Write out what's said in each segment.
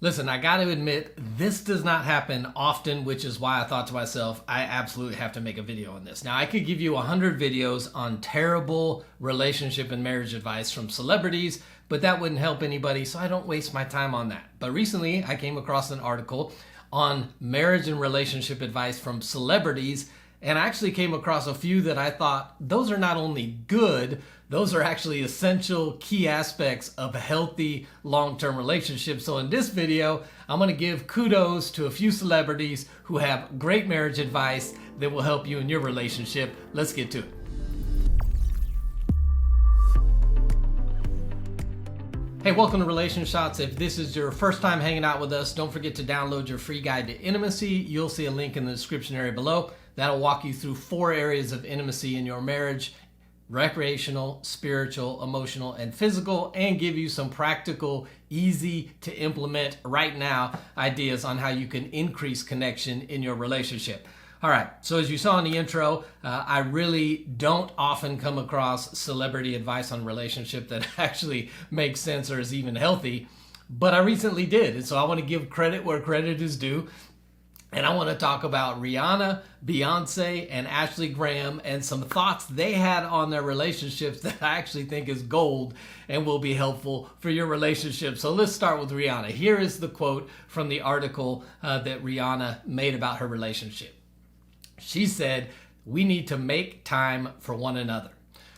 Listen, I got to admit, this does not happen often, which is why I thought to myself, I absolutely have to make a video on this. Now, I could give you 100 videos on terrible relationship and marriage advice from celebrities, but that wouldn't help anybody, so I don't waste my time on that. But recently, I came across an article on marriage and relationship advice from celebrities, and I actually came across a few that I thought, those are not only good, those are actually essential key aspects of a healthy long-term relationship. So in this video, I'm going to give kudos to a few celebrities who have great marriage advice that will help you in your relationship. Let's get to it. Hey, welcome to RelationShots. If this is your first time hanging out with us, don't forget to download your free guide to intimacy. You'll see a link in the description area below. That'll walk you through 4 areas of intimacy in your marriage: recreational, spiritual, emotional, and physical, and give you some practical, easy to implement right now ideas on how you can increase connection in your relationship. All right, so as you saw in the intro, I really don't often come across celebrity advice on relationship that actually makes sense or is even healthy, but I recently did. And so I want to give credit where credit is due. And I want to talk about Rihanna, Beyonce, and Ashley Graham and some thoughts they had on their relationships that I actually think is gold and will be helpful for your relationship. So let's start with Rihanna. Here is the quote from the article that Rihanna made about her relationship. She said, "We need to make time for one another."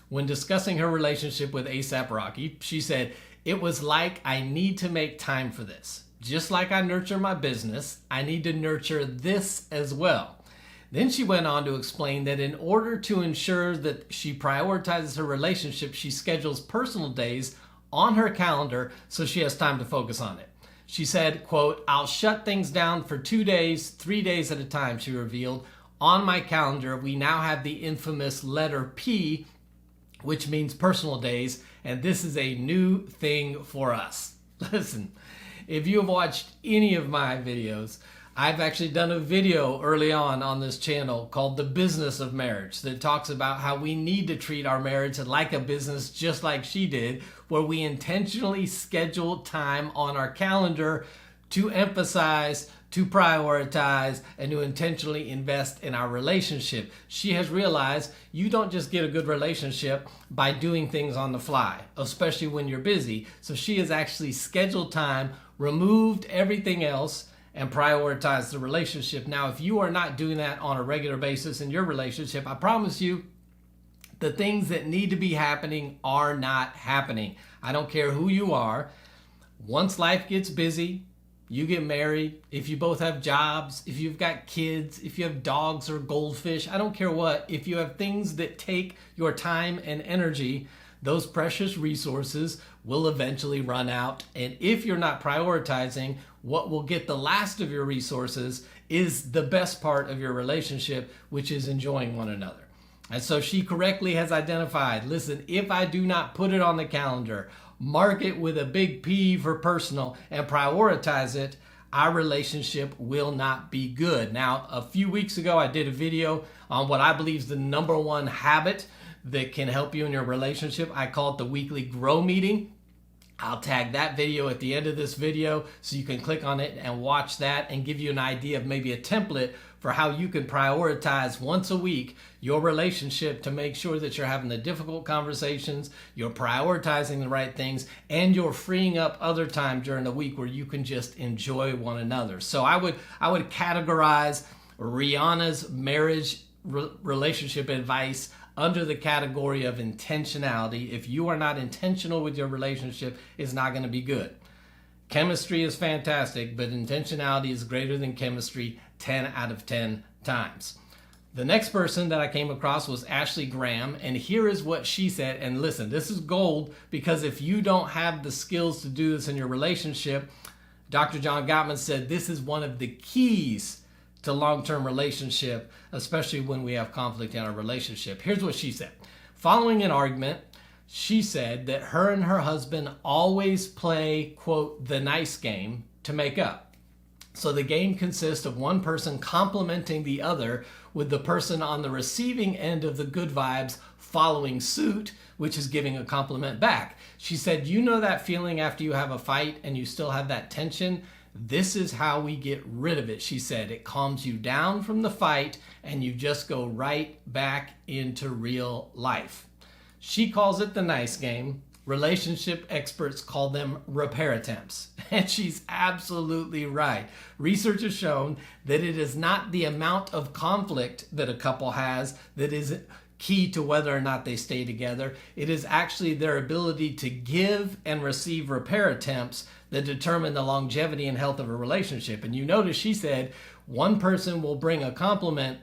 When discussing her relationship with A$AP Rocky, she said, "It was like I need to make time for this. Just like I nurture my business, I need to nurture this as well." Then she went on to explain that in order to ensure that she prioritizes her relationship, she schedules personal days on her calendar so she has time to focus on it. She said, quote, "I'll shut things down for 2 days, 3 days at a time," she revealed. "On my calendar, we now have the infamous letter P, which means personal days, and this is a new thing for us." Listen, if you have watched any of my videos, I've actually done a video early on this channel called The Business of Marriage that talks about how we need to treat our marriage like a business, just like she did, where we intentionally schedule time on our calendar to emphasize, to prioritize, and to intentionally invest in our relationship. She has realized you don't just get a good relationship by doing things on the fly, especially when you're busy. So she has actually scheduled time, removed everything else, and prioritized the relationship. Now, if you are not doing that on a regular basis in your relationship, I promise you, the things that need to be happening are not happening. I don't care who you are. Once life gets busy, you get married, if you both have jobs, if you've got kids, if you have dogs or goldfish, I don't care what, if you have things that take your time and energy, those precious resources will eventually run out. And if you're not prioritizing, what will get the last of your resources is the best part of your relationship, which is enjoying one another. And so she correctly has identified, listen, if I do not put it on the calendar, mark it with a big P for personal, and prioritize it, our relationship will not be good. Now, a few weeks ago, I did a video on what I believe is the #1 habit that can help you in your relationship. I call it the weekly grow meeting. I'll tag that video at the end of this video so you can click on it and watch that and give you an idea of maybe a template for how you can prioritize once a week your relationship to make sure that you're having the difficult conversations, you're prioritizing the right things, and you're freeing up other time during the week where you can just enjoy one another. So I would categorize Rihanna's marriage relationship advice under the category of intentionality. If you are not intentional with your relationship, it's not going to be good. Chemistry is fantastic, but intentionality is greater than chemistry 10 out of 10 times. The next person that I came across was Ashley Graham, and here is what she said. And listen, this is gold, because if you don't have the skills to do this in your relationship, Dr. John Gottman said this is one of the keys to long-term relationship, especially when we have conflict in our relationship. Here's what she said. Following an argument, she said that her and her husband always play, quote, the nice game to make up. So the game consists of one person complimenting the other, with the person on the receiving end of the good vibes following suit, which is giving a compliment back. She said, you know that feeling after you have a fight and you still have that tension? This is how we get rid of it, she said. It calms you down from the fight and you just go right back into real life. She calls it the nice game. Relationship experts call them repair attempts. And she's absolutely right. Research has shown that it is not the amount of conflict that a couple has that is key to whether or not they stay together. It is actually their ability to give and receive repair attempts that determine the longevity and health of a relationship. And you notice she said one person will bring a compliment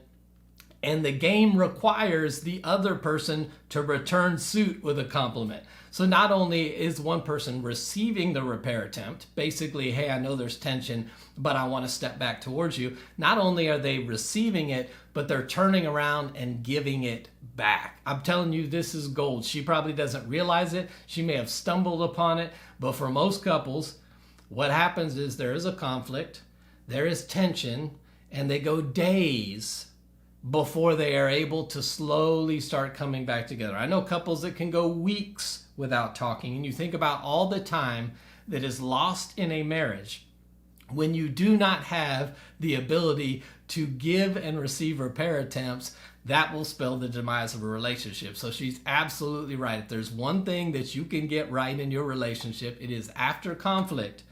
and the game requires the other person to return suit with a compliment. So not only is one person receiving the repair attempt, basically, hey, I know there's tension, but I want to step back towards you. Not only are they receiving it, but they're turning around and giving it back. I'm telling you, this is gold. She probably doesn't realize it. She may have stumbled upon it, but for most couples, what happens is there is a conflict, there is tension, and they go days before they are able to slowly start coming back together. I know couples that can go weeks without talking, and you think about all the time that is lost in a marriage when you do not have the ability to give and receive repair attempts. That will spell the demise of a relationship. So she's absolutely right. If there's one thing that you can get right in your relationship, it is after conflict,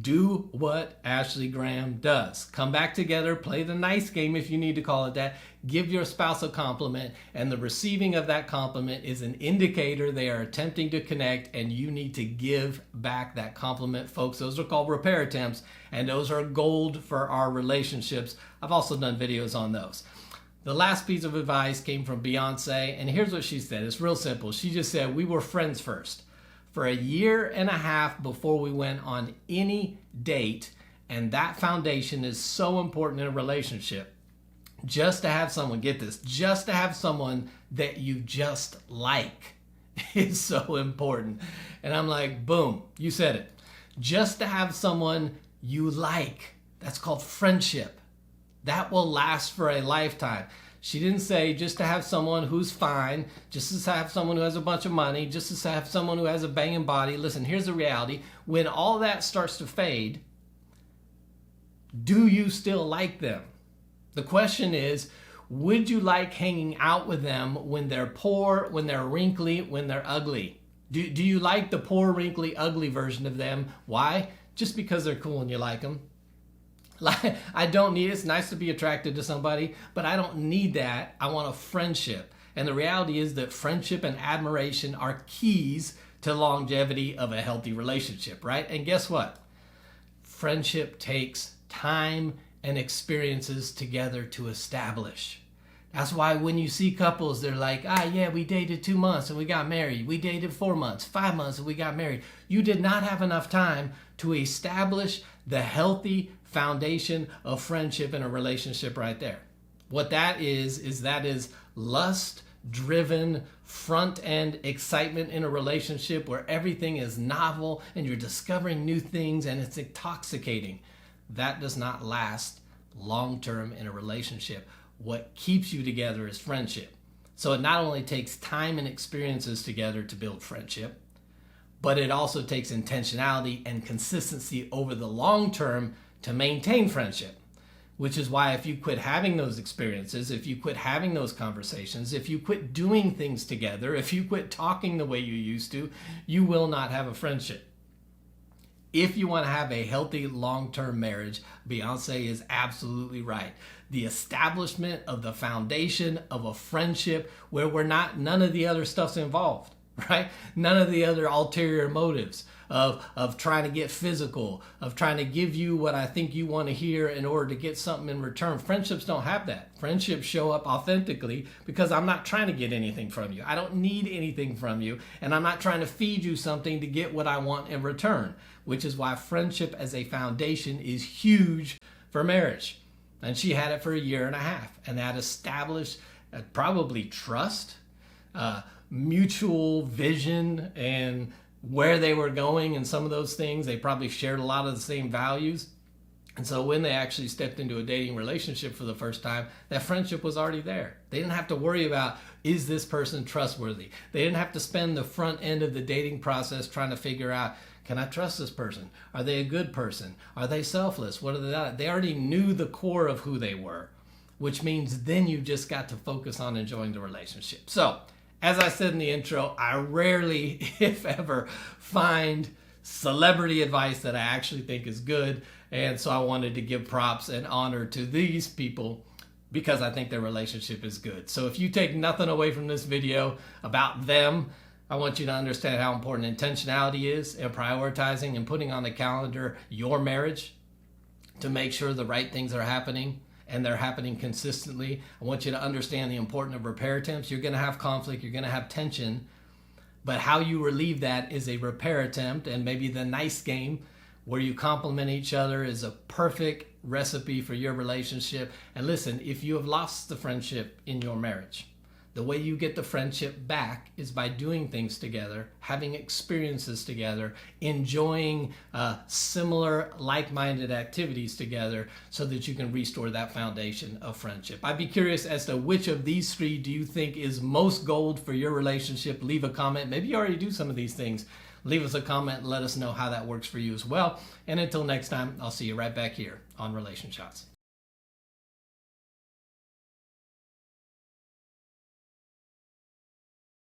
do what Ashley Graham does. Come back together, play the nice game if you need to call it that, give your spouse a compliment, and the receiving of that compliment is an indicator they are attempting to connect, and you need to give back that compliment, folks. Those are called repair attempts, and those are gold for our relationships. I've also done videos on those. The last piece of advice came from Beyonce, and here's what she said. It's real simple. She just said, we were friends first for a year and a half before we went on any date, and that foundation is so important in a relationship. Just to have someone, get this, just to have someone that you just like is so important. And I'm like, boom, you said it. Just to have someone you like, that's called friendship. That will last for a lifetime. She didn't say just to have someone who's fine, just to have someone who has a bunch of money, just to have someone who has a banging body. Listen, here's the reality. When all that starts to fade, do you still like them? The question is, would you like hanging out with them when they're poor, when they're wrinkly, when they're ugly? Do you like the poor, wrinkly, ugly version of them? Why? Just because they're cool and you like them. Like, I don't need, it's nice to be attracted to somebody, but I don't need that. I want a friendship. And the reality is that friendship and admiration are keys to longevity of a healthy relationship, right? And guess what? Friendship takes time and experiences together to establish. That's why when you see couples, they're like, yeah, we dated 2 months and we got married. We dated 4 months, 5 months and we got married. You did not have enough time to establish the healthy foundation of friendship in a relationship right there. What that is that is lust-driven, front-end excitement in a relationship where everything is novel and you're discovering new things and it's intoxicating. That does not last long-term in a relationship. What keeps you together is friendship. So it not only takes time and experiences together to build friendship, but it also takes intentionality and consistency over the long term to maintain friendship. Which is why if you quit having those experiences, if you quit having those conversations, if you quit doing things together, if you quit talking the way you used to, you will not have a friendship. If you want to have a healthy long-term marriage, Beyonce is absolutely right. The establishment of the foundation of a friendship where none of the other stuff's involved, right? None of the other ulterior motives of trying to get physical, of trying to give you what I think you want to hear in order to get something in return. Friendships don't have that. Friendships show up authentically because I'm not trying to get anything from you. I don't need anything from you, and I'm not trying to feed you something to get what I want in return, which is why friendship as a foundation is huge for marriage. And she had it for a year and a half, and that established probably trust, mutual vision, and where they were going and some of those things. They probably shared a lot of the same values. And so when they actually stepped into a dating relationship for the first time, that friendship was already there. They didn't have to worry about, is this person trustworthy? They didn't have to spend the front end of the dating process trying to figure out, Can I trust this person? Are they a good person? Are they selfless? What are they? They already knew the core of who they were, which means then you just got to focus on enjoying the relationship. So, as I said in the intro, I rarely, if ever, find celebrity advice that I actually think is good. And so I wanted to give props and honor to these people because I think their relationship is good. So if you take nothing away from this video about them, I want you to understand how important intentionality is and prioritizing and putting on the calendar your marriage to make sure the right things are happening and they're happening consistently. I want you to understand the importance of repair attempts. You're going to have conflict, you're going to have tension, but how you relieve that is a repair attempt, and maybe the nice game where you complement each other is a perfect recipe for your relationship. And listen, if you have lost the friendship in your marriage, the way you get the friendship back is by doing things together, having experiences together, enjoying similar like-minded activities together so that you can restore that foundation of friendship. I'd be curious as to which of these three do you think is most gold for your relationship. Leave a comment. Maybe you already do some of these things. Leave us a comment and let us know how that works for you as well. And until next time, I'll see you right back here on RelationShots.